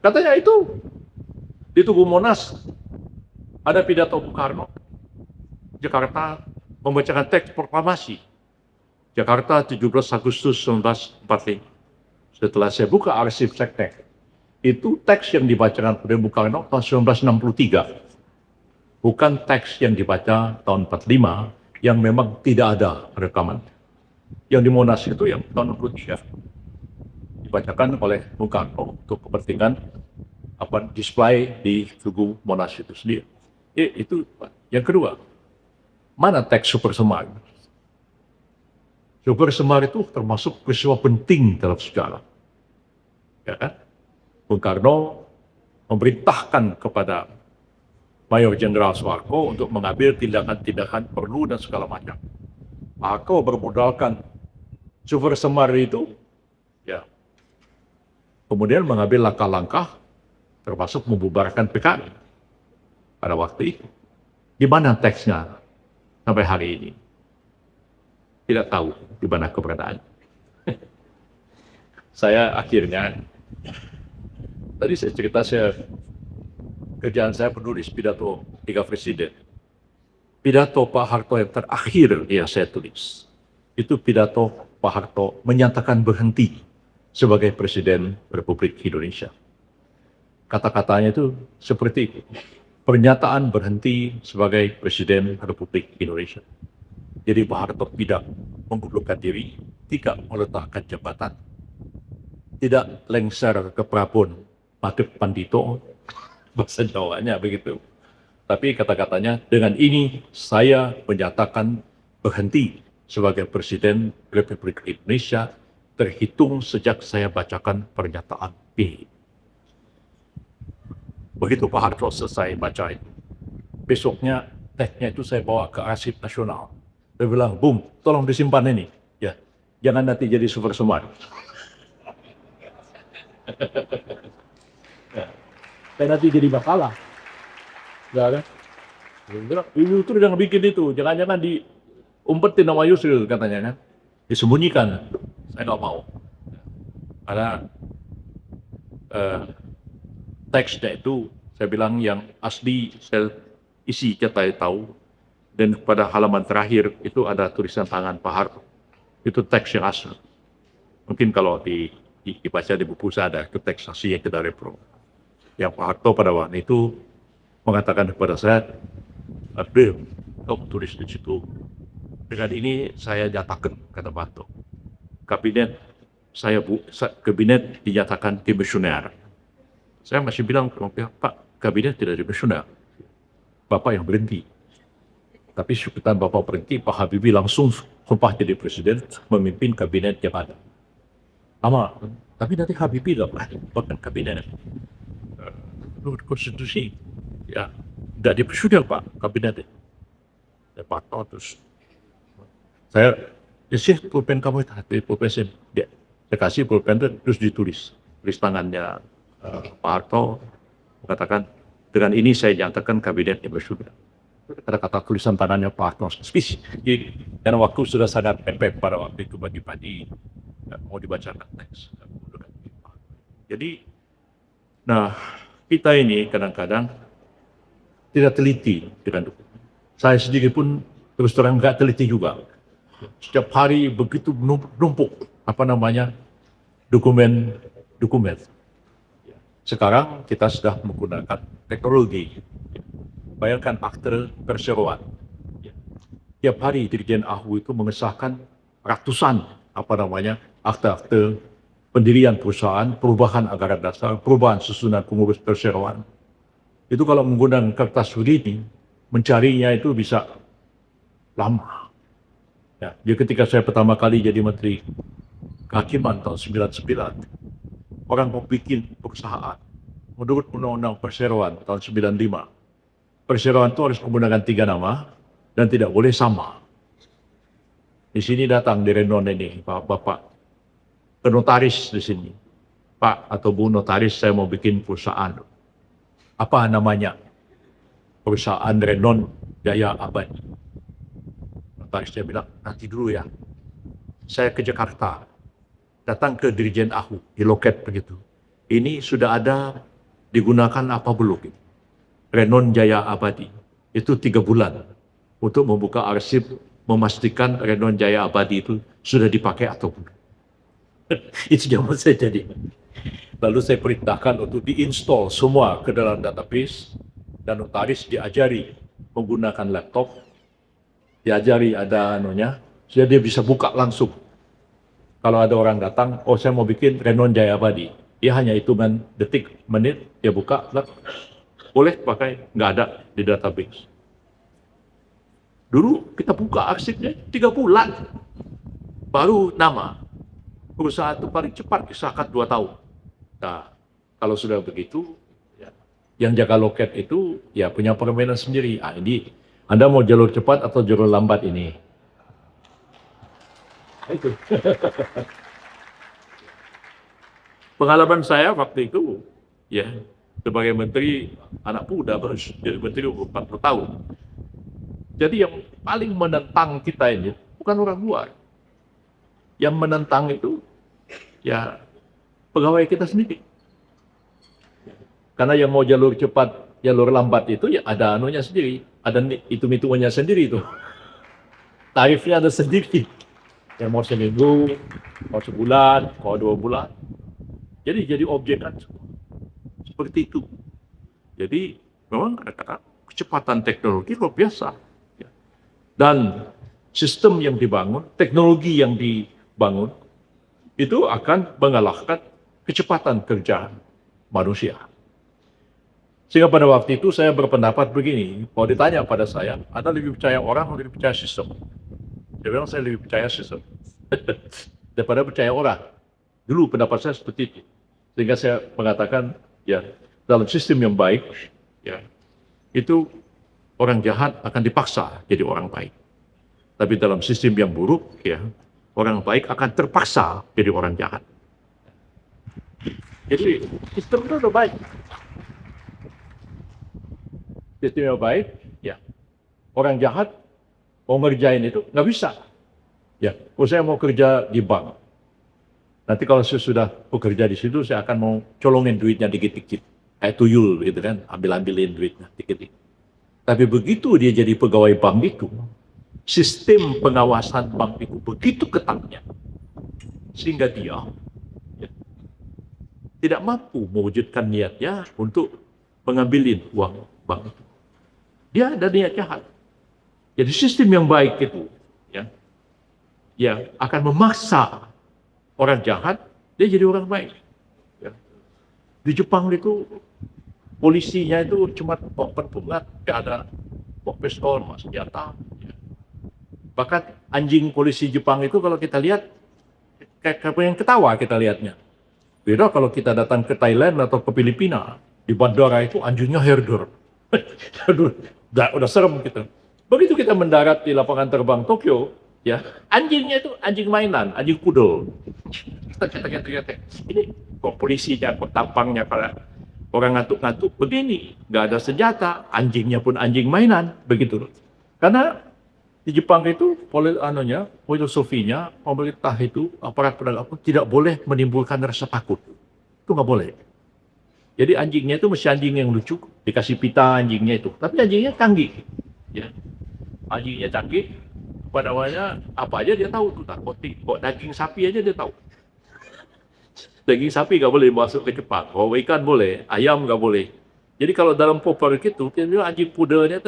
Katanya itu di Tugu Monas ada pidato Bung Karno. Jakarta membacakan teks proklamasi. Jakarta 17 Agustus 1945. Setelah saya buka arsip Seknek, itu teks yang dibacakan oleh Bung Karno tahun 1963. Bukan teks yang dibaca tahun 45 yang memang tidak ada rekaman. Yang di Monas itu yang tahun 63 dibacakan oleh Bung Karno untuk kepentingan display di Tugu Monas itu sendiri. Itu yang kedua. Mana teks Super Semar? Super Semar itu termasuk peristiwa penting dalam sejarah. Ya kan? Bung Karno memerintahkan kepada Mayor Jenderal Soeharto untuk mengambil tindakan-tindakan perlu dan segala macam. Aku bermodalkan Super Semar itu, ya, kemudian mengambil langkah-langkah termasuk membubarkan PKI pada waktu itu. Di mana teksnya sampai hari ini? Tidak tahu di mana keberadaan. Saya akhirnya, tadi saya cerita kerjaan saya penulis pidato 3 presiden. Pidato Pak Harto yang terakhir yang saya tulis, itu pidato Pak Harto menyatakan berhenti sebagai Presiden Republik Indonesia. Kata-katanya itu seperti itu. Pernyataan berhenti sebagai Presiden Republik Indonesia. Jadi Pak Harto tidak mengundurkan diri, tidak meletakkan jabatan, tidak lengser ke Prabon Madep Pandito, bahasa Jawanya begitu. Tapi kata-katanya, dengan ini saya menyatakan berhenti sebagai Presiden Republik Indonesia terhitung sejak saya bacakan pernyataan ini. Begitu Pak Harto selesai baca itu. Besoknya teksnya itu saya bawa ke Arsip Nasional. Dia bilang, Bung, tolong disimpan ini. Ya, jangan nanti jadi super semar. Ya, saya nanti jadi makalah. Ya kan? Yusril yang bikin itu, jangan-jangan diumpetin sama Yusril katanya kan, disembunyikan. Saya nggak mau, karena teksnya itu saya bilang yang asli saya isi kita tahu, dan pada halaman terakhir itu ada tulisan tangan Pak Harto. Itu teks yang asli. Mungkin kalau dibaca di buku saya ada itu teks asli yang kita repro. Yang Pak Harto pada waktu itu mengatakan kepada saya, Abdul, kau tulis di situ. Dengan ini saya nyatakan, kata Pak Harto, kabinet dinyatakan dimisioner. Saya masih bilang, Pak, kabinet tidak dimisioner. Bapak yang berhenti. Tapi sekitar Bapak berhenti, Pak Habibie langsung sumpah jadi presiden, memimpin kabinet yang ada. Lama, tapi nanti Habibie bukan kabinet. Menurut konstitusi, ya, tidak dimisioner Pak, kabinet. Ya, Pak terus saya pulpen kamu itu, pulpen saya kasih pulpen itu, terus ditulis tangannya Pak Harto, mengatakan, dengan ini saya nyatakan kabinet dimisioner. Kata-kata tulisan tangannya Pak Harto spesifik. Jadi, karena waktu sudah sangat mepet pada waktu itu pagi-pagi, mau dibacakan teks. Jadi, nah, kita ini kadang-kadang tidak teliti dengan dokumen. Saya sendiri pun terus terang nggak teliti juga. Setiap hari begitu numpuk dokumen. Sekarang kita sudah menggunakan teknologi. Bayangkan akte perseroan. Tiap hari Dirjen AHU itu mengesahkan ratusan akte-akte pendirian perusahaan, perubahan anggaran dasar, perubahan susunan pengurus perseroan. Itu kalau menggunakan kertas begini, mencarinya itu bisa lama. Ya, jadi ketika saya pertama kali jadi Menteri Kehakiman tahun 99, orang mau bikin perusahaan menurut Undang-Undang Perseroan tahun 95. Perseroan itu harus menggunakan 3 nama dan tidak boleh sama. Di sini datang di Renon ini, Bapak notaris di sini. Pak atau Bu notaris, saya mau bikin perusahaan. Apa namanya? Perusahaan Renon Jaya Abadi. Notarisnya bilang, nanti dulu ya. Saya ke Jakarta, datang ke Dirjen AHU, di loket begitu. Ini sudah ada digunakan apa belum? Renon Jaya Abadi. Itu 3 bulan untuk membuka arsip, memastikan Renon Jaya Abadi itu sudah dipakai atau belum. Itu zaman saya jadi. Lalu saya perintahkan untuk diinstal semua ke dalam database, dan notaris diajari menggunakan laptop, diajari ada sehingga dia bisa buka langsung. Kalau ada orang datang, oh saya mau bikin Renon Jaya Abadi, dia hanya hitungan detik, menit, dia buka, boleh pakai, nggak ada di database. Dulu kita buka arsipnya 3 bulan, baru nama. Perusahaan itu paling cepat disahkan 2 tahun. Nah, kalau sudah begitu, ya, yang jaga loket itu ya punya permainan sendiri. Ini Anda mau jalur cepat atau jalur lambat ini? Itu. Pengalaman saya waktu itu, ya, sebagai menteri anak muda baru jadi menteri umur 40 tahun. Jadi yang paling menentang kita ini bukan orang luar. Yang menentang itu ya pegawai kita sendiri. Karena yang mau jalur cepat, jalur lambat itu ya ada anunya sendiri, ada hitung-hitungannya sendiri itu. Tarifnya ada sendiri. Yang mau seminggu, mau sebulan, mau 2 bulan. Jadi objekan seperti itu. Jadi memang kadang-kadang kecepatan teknologi luar biasa. Ya. Dan sistem yang dibangun, teknologi yang dibangun, itu akan mengalahkan kecepatan kerja manusia. Sehingga pada waktu itu saya berpendapat begini, kalau ditanya pada saya, Anda lebih percaya orang atau lebih percaya sistem? Dia bilang saya lebih percaya sistem daripada percaya orang. Dulu pendapat saya seperti itu. Sehingga saya mengatakan, ya dalam sistem yang baik, ya itu orang jahat akan dipaksa jadi orang baik. Tapi dalam sistem yang buruk, ya orang baik akan terpaksa jadi orang jahat. Jadi sistem itu udah baik. Sistem yang baik, ya orang jahat mau ngerjain itu nggak bisa. Ya, kalau saya mau kerja di bank, nanti kalau saya sudah bekerja di situ, saya akan mau colongin duitnya dikit-dikit, kayak tuyul gitu kan, ambil-ambilin duitnya dikit-dikit. Tapi begitu dia jadi pegawai bank itu, sistem pengawasan bank itu begitu ketatnya, sehingga dia ya, tidak mampu mewujudkan niatnya untuk mengambilin uang bank itu. Dia ada niat jahat. Jadi sistem yang baik itu, ya akan memaksa orang jahat dia jadi orang baik. Ya. Di Jepang itu polisinya itu cuma bawa pentungan, tidak ada bawa pistol, bawa senjata. Ya. Bahkan anjing polisi Jepang itu kalau kita lihat kayak yang ketawa kita lihatnya. Beda kalau kita datang ke Thailand atau ke Filipina, di bandara itu anjingnya herder. Aduh, udah serem gitu. Begitu kita mendarat di lapangan terbang Tokyo, ya anjingnya itu anjing mainan, anjing pudel. Ini kok polisinya, kok tampangnya kalau orang ngantuk-ngantuk begini, nggak ada senjata, anjingnya pun anjing mainan, begitu. Karena di Jepang itu filosofinya pemerintah itu aparat penegak hukum tidak boleh menimbulkan rasa takut, itu nggak boleh. Jadi anjingnya itu mesti anjing yang lucu, dikasih pita anjingnya itu, tapi anjingnya canggih, ya. Anjingnya canggih, pada awalnya apa aja dia tahu tuh, kok daging sapi aja dia tahu. Daging sapi nggak boleh masuk ke Jepang, kalau ikan boleh, ayam nggak boleh. Jadi kalau dalam koper itu, dia bilang anjing pudelnya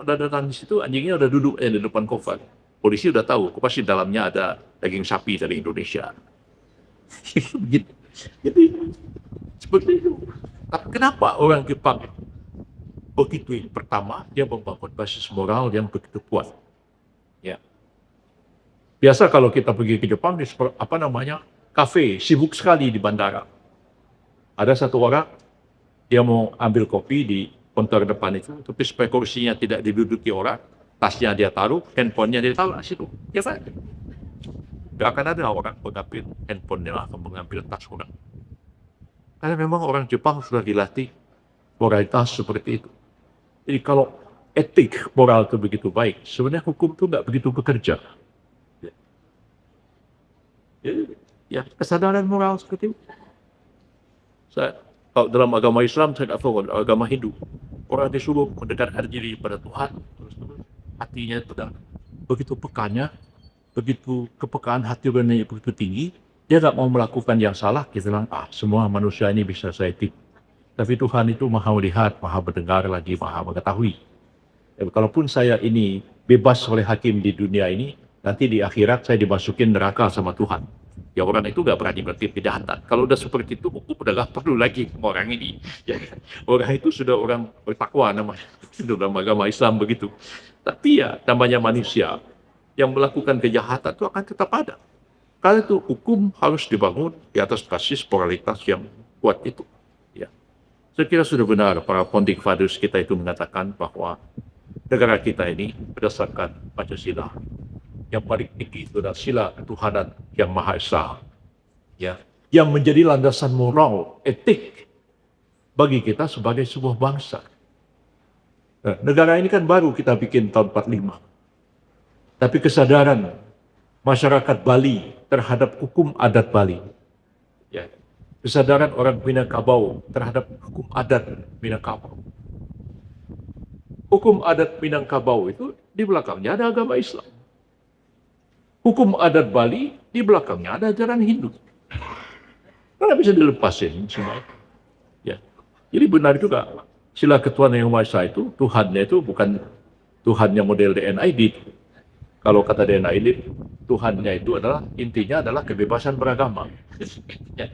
udah datang di situ, anjingnya udah duduk di depan koper. Polisi udah tahu, pasti dalamnya ada daging sapi dari Indonesia. Gitu. Jadi seperti itu. Tapi kenapa orang Jepang begitu? Pertama, dia membangun basis moral yang begitu kuat. Ya. Biasa kalau kita pergi ke Jepang, di kafe, sibuk sekali di bandara. Ada satu orang, dia mau ambil kopi di konter depan itu, tapi supaya kursinya tidak diduduki orang, tasnya dia taruh, handphonenya dia taruh di situ. Ya Pak. Gak akan ada orang mengambil handphonenya atau mengambil tas orang. Karena memang orang Jepang sudah dilatih moralitas seperti itu. Jadi kalau etik moral itu begitu baik, sebenarnya hukum itu nggak begitu bekerja. Ya, kesadaran moral seperti itu. Kalau dalam agama Islam, saya nggak tahu, agama Hindu, orang disuruh mendekatkan diri pada Tuhan, terus hatinya itu begitu pekanya, begitu kepekaan hati benar begitu tinggi, dia nggak mau melakukan yang salah, kita bilang, semua manusia ini bisa saya tipu. Tapi Tuhan itu maha melihat, maha mendengar lagi, maha mengetahui. Kalaupun saya ini bebas oleh hakim di dunia ini, nanti di akhirat saya dimasukin neraka sama Tuhan. Ya orang itu nggak berani bertindak kejahatan. Kalau udah seperti itu, hukum udah nggak perlu lagi orang ini. Ya, orang itu sudah orang bertakwa namanya. Sudah dalam agama Islam begitu. Tapi ya namanya manusia yang melakukan kejahatan itu akan tetap ada. Karena itu hukum harus dibangun di atas basis moralitas yang kuat itu. Ya. Saya kira sudah benar para founding fathers kita itu mengatakan bahwa negara kita ini berdasarkan Pancasila yang paling tinggi itu adalah sila ketuhanan yang Maha Esa, ya, yang menjadi landasan moral, etik bagi kita sebagai sebuah bangsa. Nah, negara ini kan baru kita bikin tahun 45, tapi kesadaran masyarakat Bali terhadap hukum adat Bali, ya, kesadaran orang Minangkabau terhadap hukum adat Minangkabau. Hukum adat Minangkabau itu di belakangnya ada agama Islam. Hukum adat Bali di belakangnya ada ajaran Hindu. Karena bisa dilepasin semua. Ya. Jadi benar juga sila ketuhanan yang Maha Esa itu Tuhannya itu bukan Tuhannya model DNID. Kalau kata DNID, Tuhannya itu adalah intinya adalah kebebasan beragama. Ya.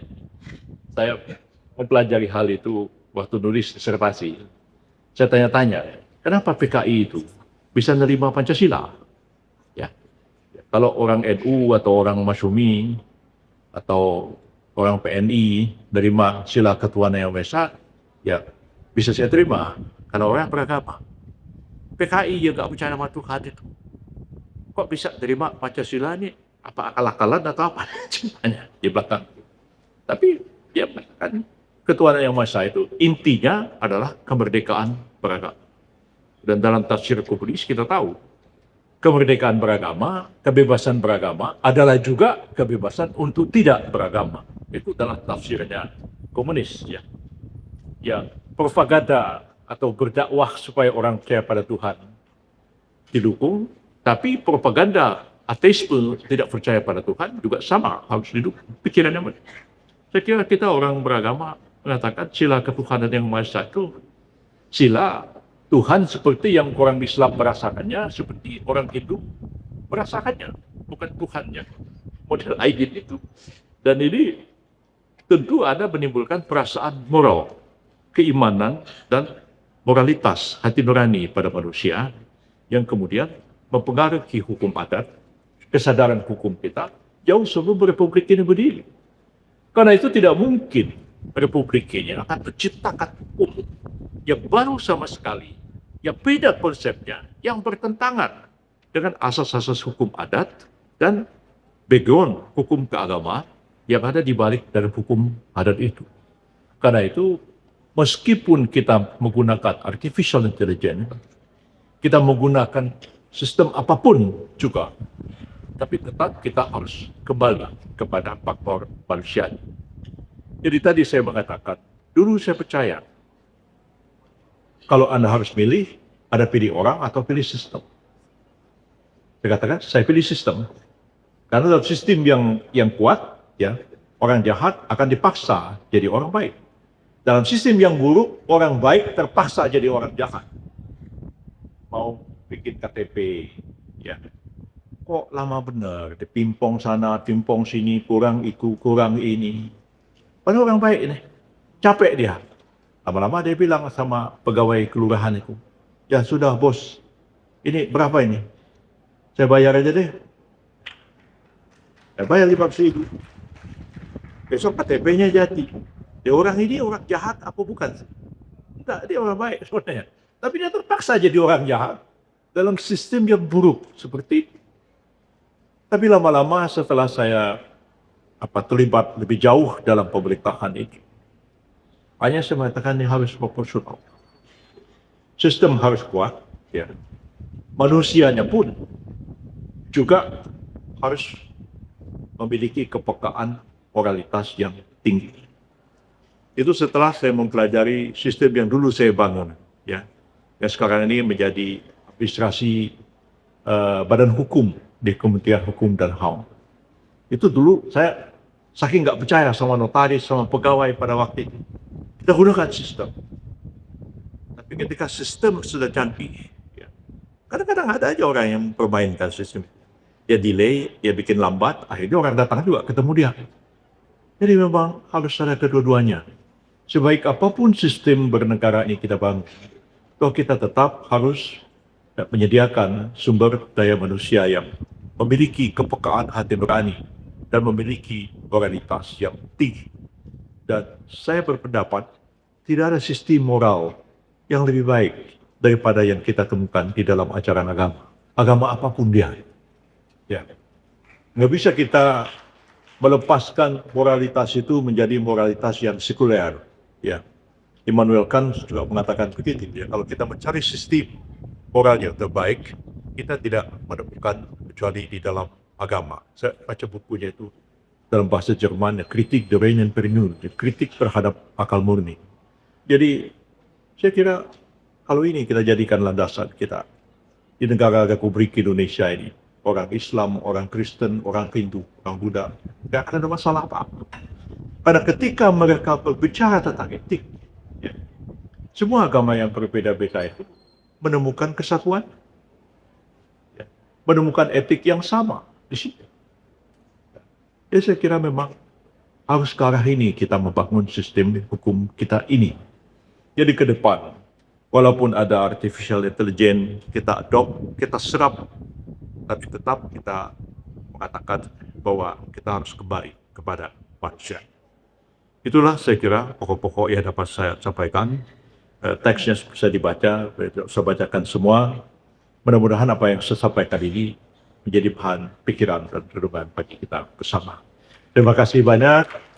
Saya mempelajari hal itu waktu nulis disertasi. Saya tanya-tanya, kenapa PKI itu bisa menerima Pancasila? Ya. Kalau orang NU atau orang Masyumi atau orang PNI menerima sila ketuhanan yang Maha Esa, ya bisa saya terima. Kalau orang beragama, PKI yang nggak percaya sama Tuhan itu, kok bisa terima Pancasila ini? Apa akal-akalan atau apa? Cintanya di belakang. Tapi dia mengatakan ketuhanan yang Maha Esa itu intinya adalah kemerdekaan beragama. Dan dalam tafsir komunis kita tahu kemerdekaan beragama, kebebasan beragama adalah juga kebebasan untuk tidak beragama. Itu adalah tafsirnya komunis, ya. Yang propaganda atau berdakwah supaya orang percaya pada Tuhan didukung, tapi propaganda ateisme tidak percaya pada Tuhan juga sama harus didukung. Pikirannya mereka. Saya kira kita orang beragama mengatakan sila ketuhanan yang Maha Esa itu sila Tuhan seperti yang orang Islam merasakannya, seperti orang Hindu merasakannya, bukan Tuhannya. Model ID itu. Dan ini tentu ada menimbulkan perasaan moral, keimanan, dan moralitas hati nurani pada manusia yang kemudian mempengaruhi hukum adat, kesadaran hukum kita jauh sebelum Republik ini berdiri. Karena itu tidak mungkin Republik ini akan menciptakan hukum yang baru sama sekali, yang beda konsepnya, yang bertentangan dengan asas-asas hukum adat dan background hukum keagamaan yang ada di balik dari hukum adat itu. Karena itu, meskipun kita menggunakan artificial intelligence, kita menggunakan sistem apapun juga, tapi tetap kita harus kembali kepada faktor manusia. Jadi tadi saya mengatakan, dulu saya percaya, kalau Anda harus milih, ada pilih orang atau pilih sistem. Saya katakan, saya pilih sistem. Karena dalam sistem yang kuat, ya, orang jahat akan dipaksa jadi orang baik. Dalam sistem yang buruk, orang baik terpaksa jadi orang jahat. Mau bikin KTP, ya, kok lama benar, dipimpong sana, pimpong sini, kurang itu, kurang ini. Padahal orang baik ini, capek dia. Lama-lama dia bilang sama pegawai kelurahan itu, ya sudah bos, ini berapa ini? Saya bayar aja deh. Saya bayar 500.000. Besok KTP-nya jadi. Dia orang ini orang jahat apa bukan? Enggak, dia orang baik sebenarnya. Tapi dia terpaksa jadi orang jahat dalam sistem yang buruk seperti itu. Tapi lama-lama setelah saya terlibat lebih jauh dalam pemerintahan ini, hanya saya mengatakan ini harus proporsional. Sistem harus kuat, ya. Manusianya pun juga harus memiliki kepekaan moralitas yang tinggi. Itu setelah saya mempelajari sistem yang dulu saya bangun, ya. Yang sekarang ini menjadi administrasi badan hukum di Kementerian Hukum dan HAM. Itu dulu saya saking nggak percaya sama notaris, sama pegawai pada waktu itu. Kita gunakan sistem. Tapi ketika sistem sudah canggih, ya, kadang-kadang ada aja orang yang permainkan sistem. Dia delay, dia bikin lambat, akhirnya orang datang juga ketemu dia. Jadi memang harus ada kedua-duanya. Sebaik apapun sistem bernegara ini kita bangun, toh kita tetap harus menyediakan sumber daya manusia yang memiliki kepekaan hati nurani dan memiliki moralitas yang tinggi. Dan saya berpendapat tidak ada sistem moral yang lebih baik daripada yang kita temukan di dalam ajaran agama. Agama apapun dia. Ya, nggak bisa kita melepaskan moralitas itu menjadi moralitas yang sekuler. Ya, Immanuel Kant juga mengatakan begitu. Ya, kalau kita mencari sistem moral yang terbaik, kita tidak menemukan kecuali di dalam agama. Saya baca bukunya itu dalam bahasa Jerman, ya, Kritik der reinen Vernunft, ya, kritik terhadap akal murni. Jadi, saya kira kalau ini kita jadikan landasan kita di negara Republik Indonesia ini, orang Islam, orang Kristen, orang Hindu, orang Buddha, tidak akan ada masalah apa-apa. Karena ketika mereka berbicara tentang etik, ya, semua agama yang berbeda-beda itu menemukan kesatuan, ya, menemukan etik yang sama di situ. Ya, saya kira memang harus ke arah ini kita membangun sistem hukum kita ini. Jadi ke depan, walaupun ada artificial intelligence, kita adopt, kita serap, tapi tetap kita mengatakan bahwa kita harus kembali kepada manusia. Itulah saya kira pokok-pokok yang dapat saya sampaikan. Teksnya bisa dibaca, saya bacakan semua. Mudah-mudahan apa yang saya sampaikan ini menjadi bahan pikiran dan renungan bagi kita bersama. Terima kasih banyak.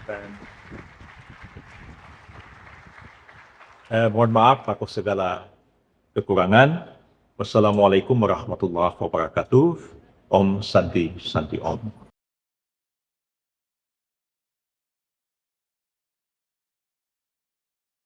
Dan mohon maaf atas segala kekurangan. Wassalamualaikum warahmatullahi wabarakatuh. Om Santi Santi Om.